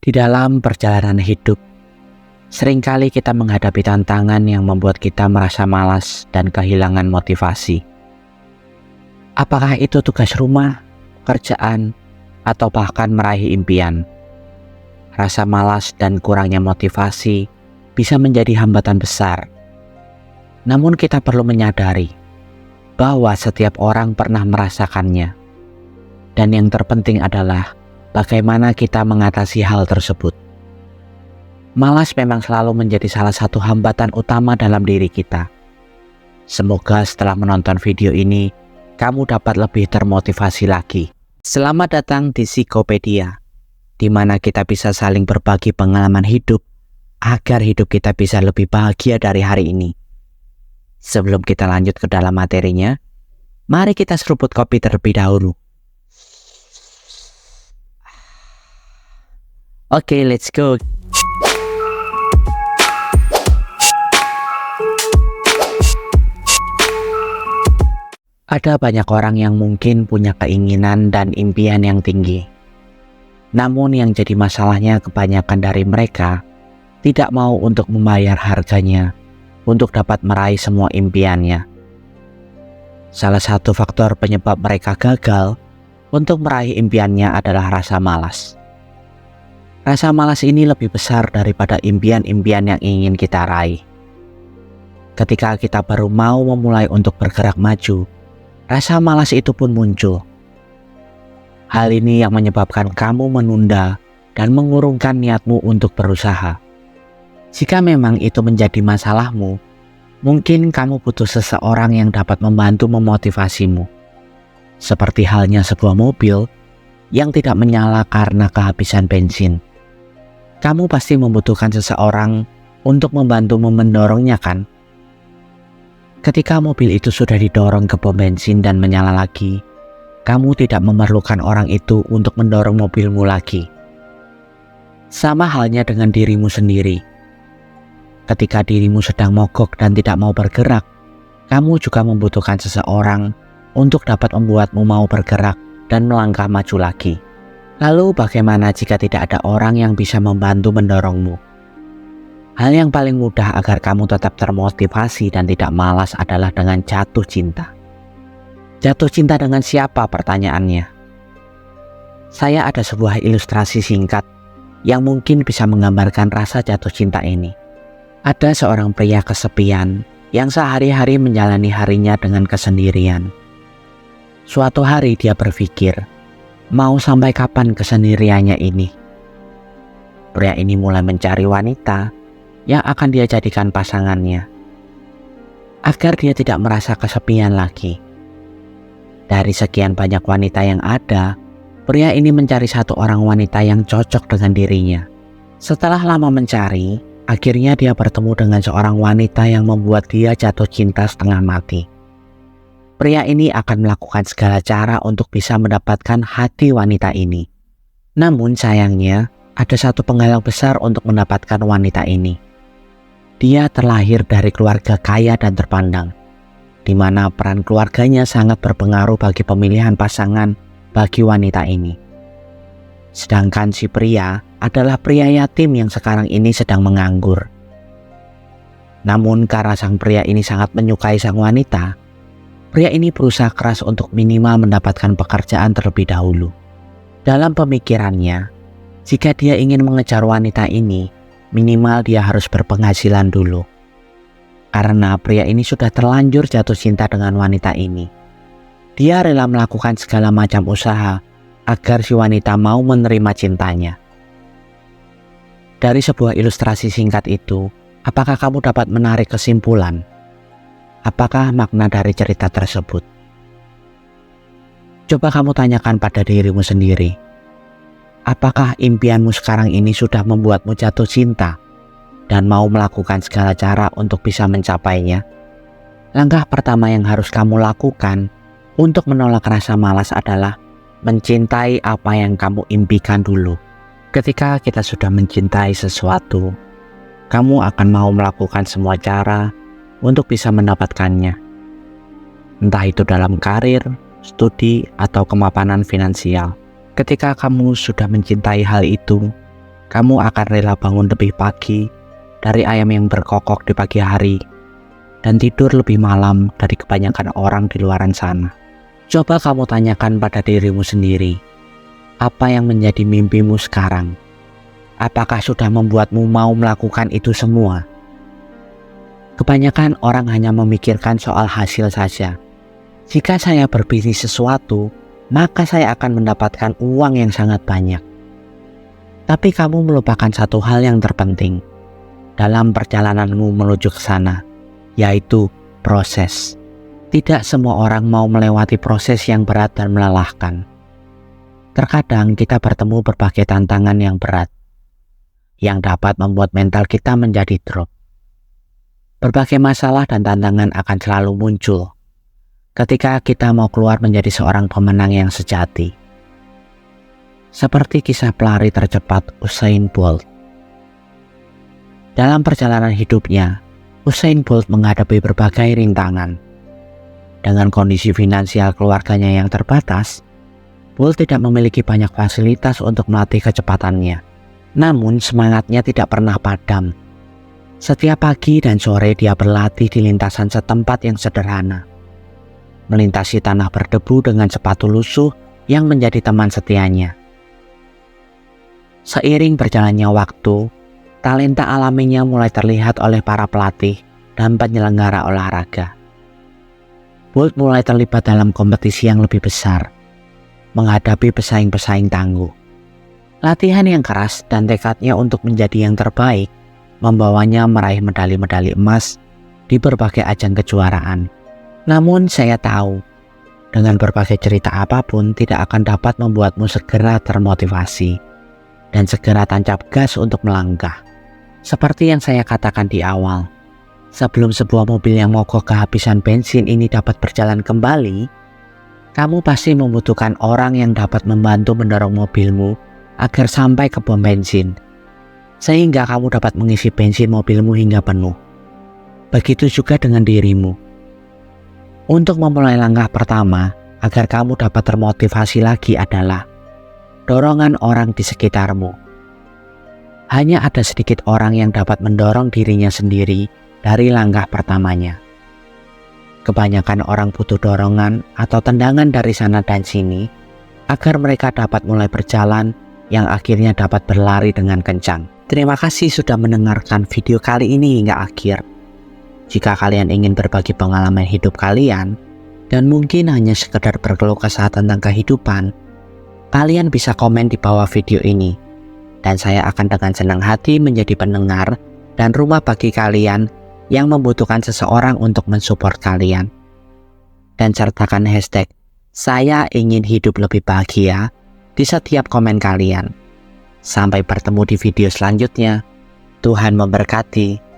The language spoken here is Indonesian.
Di dalam perjalanan hidup, seringkali kita menghadapi tantangan yang membuat kita merasa malas dan kehilangan motivasi. Apakah itu tugas rumah, kerjaan, atau bahkan meraih impian? Rasa malas dan kurangnya motivasi bisa menjadi hambatan besar. Namun kita perlu menyadari bahwa setiap orang pernah merasakannya. Dan yang terpenting adalah bagaimana kita mengatasi hal tersebut. Malas memang selalu menjadi salah satu hambatan utama dalam diri kita. Semoga setelah menonton video ini, kamu dapat lebih termotivasi lagi. Selamat datang di Psikopedia, di mana kita bisa saling berbagi pengalaman hidup, agar hidup kita bisa lebih bahagia dari hari ini. Sebelum kita lanjut ke dalam materinya, mari kita seruput kopi terlebih dahulu. Oke, let's go. Ada banyak orang yang mungkin punya keinginan dan impian yang tinggi. Namun yang jadi masalahnya kebanyakan dari mereka tidak mau untuk membayar harganya untuk dapat meraih semua impiannya. Salah satu faktor penyebab mereka gagal untuk meraih impiannya adalah rasa malas. Rasa malas ini lebih besar daripada impian-impian yang ingin kita raih. Ketika kita baru mau memulai untuk bergerak maju, rasa malas itu pun muncul. Hal ini yang menyebabkan kamu menunda dan mengurungkan niatmu untuk berusaha. Jika memang itu menjadi masalahmu, mungkin kamu butuh seseorang yang dapat membantu memotivasimu. Seperti halnya sebuah mobil yang tidak menyala karena kehabisan bensin. Kamu pasti membutuhkan seseorang untuk membantu mendorongnya, kan? Ketika mobil itu sudah didorong ke pom bensin dan menyala lagi, kamu tidak memerlukan orang itu untuk mendorong mobilmu lagi. Sama halnya dengan dirimu sendiri. Ketika dirimu sedang mogok dan tidak mau bergerak, kamu juga membutuhkan seseorang untuk dapat membuatmu mau bergerak dan melangkah maju lagi. Lalu bagaimana jika tidak ada orang yang bisa membantu mendorongmu? Hal yang paling mudah agar kamu tetap termotivasi dan tidak malas adalah dengan jatuh cinta. Jatuh cinta dengan siapa, pertanyaannya? Saya ada sebuah ilustrasi singkat yang mungkin bisa menggambarkan rasa jatuh cinta ini. Ada seorang pria kesepian yang sehari-hari menjalani harinya dengan kesendirian. Suatu hari dia berpikir, mau sampai kapan kesendiriannya ini? Pria ini mulai mencari wanita yang akan dia jadikan pasangannya, agar dia tidak merasa kesepian lagi. Dari sekian banyak wanita yang ada, pria ini mencari satu orang wanita yang cocok dengan dirinya. Setelah lama mencari, akhirnya dia bertemu dengan seorang wanita yang membuat dia jatuh cinta setengah mati. Pria ini akan melakukan segala cara untuk bisa mendapatkan hati wanita ini. Namun sayangnya, ada satu penghalang besar untuk mendapatkan wanita ini. Dia terlahir dari keluarga kaya dan terpandang, di mana peran keluarganya sangat berpengaruh bagi pemilihan pasangan bagi wanita ini. Sedangkan si pria adalah pria yatim yang sekarang ini sedang menganggur. Namun karena sang pria ini sangat menyukai sang wanita, pria ini berusaha keras untuk minimal mendapatkan pekerjaan terlebih dahulu. Dalam pemikirannya, jika dia ingin mengejar wanita ini, minimal dia harus berpenghasilan dulu. Karena pria ini sudah terlanjur jatuh cinta dengan wanita ini, dia rela melakukan segala macam usaha agar si wanita mau menerima cintanya. Dari sebuah ilustrasi singkat itu, apakah kamu dapat menarik kesimpulan? Apakah makna dari cerita tersebut? Coba kamu tanyakan pada dirimu sendiri. Apakah impianmu sekarang ini sudah membuatmu jatuh cinta dan mau melakukan segala cara untuk bisa mencapainya? Langkah pertama yang harus kamu lakukan untuk menolak rasa malas adalah mencintai apa yang kamu impikan dulu. Ketika kita sudah mencintai sesuatu, kamu akan mau melakukan semua cara untuk bisa mendapatkannya. Entah itu dalam karir, studi, atau kemapanan finansial. Ketika kamu sudah mencintai hal itu, kamu akan rela bangun lebih pagi dari ayam yang berkokok di pagi hari dan tidur lebih malam dari kebanyakan orang di luaran sana. Coba kamu tanyakan pada dirimu sendiri, apa yang menjadi mimpimu sekarang? Apakah sudah membuatmu mau melakukan itu semua? Kebanyakan orang hanya memikirkan soal hasil saja. Jika saya berbisnis sesuatu, maka saya akan mendapatkan uang yang sangat banyak. Tapi kamu melupakan satu hal yang terpenting dalam perjalananmu menuju ke sana, yaitu proses. Tidak semua orang mau melewati proses yang berat dan melelahkan. Terkadang kita bertemu berbagai tantangan yang berat, yang dapat membuat mental kita menjadi drop. Berbagai masalah dan tantangan akan selalu muncul ketika kita mau keluar menjadi seorang pemenang yang sejati. Seperti kisah pelari tercepat Usain Bolt. Dalam perjalanan hidupnya, Usain Bolt menghadapi berbagai rintangan. Dengan kondisi finansial keluarganya yang terbatas, Bolt tidak memiliki banyak fasilitas untuk melatih kecepatannya. Namun semangatnya tidak pernah padam. Setiap pagi dan sore dia berlatih di lintasan setempat yang sederhana, melintasi tanah berdebu dengan sepatu lusuh yang menjadi teman setianya. Seiring berjalannya waktu, talenta alaminya mulai terlihat oleh para pelatih dan penyelenggara olahraga. Bolt mulai terlibat dalam kompetisi yang lebih besar, menghadapi pesaing-pesaing tangguh. Latihan yang keras dan tekadnya untuk menjadi yang terbaik membawanya meraih medali-medali emas di berbagai ajang kejuaraan. Namun saya tahu, dengan berbagai cerita apapun tidak akan dapat membuatmu segera termotivasi dan segera tancap gas untuk melangkah. Seperti yang saya katakan di awal, sebelum sebuah mobil yang mogok kehabisan bensin ini dapat berjalan kembali, kamu pasti membutuhkan orang yang dapat membantu mendorong mobilmu agar sampai ke pom bensin, sehingga kamu dapat mengisi bensin mobilmu hingga penuh. Begitu juga dengan dirimu. Untuk memulai langkah pertama agar kamu dapat termotivasi lagi adalah dorongan orang di sekitarmu. Hanya ada sedikit orang yang dapat mendorong dirinya sendiri dari langkah pertamanya. Kebanyakan orang butuh dorongan atau tendangan dari sana dan sini agar mereka dapat mulai berjalan yang akhirnya dapat berlari dengan kencang. Terima kasih sudah mendengarkan video kali ini hingga akhir. Jika kalian ingin berbagi pengalaman hidup kalian dan mungkin hanya sekedar berkeluh kesah tentang kehidupan, kalian bisa komen di bawah video ini, dan saya akan dengan senang hati menjadi pendengar dan rumah bagi kalian yang membutuhkan seseorang untuk mensupport kalian. Dan sertakan hashtag "Saya ingin hidup lebih bahagia" di setiap komen kalian. Sampai bertemu di video selanjutnya. Tuhan memberkati.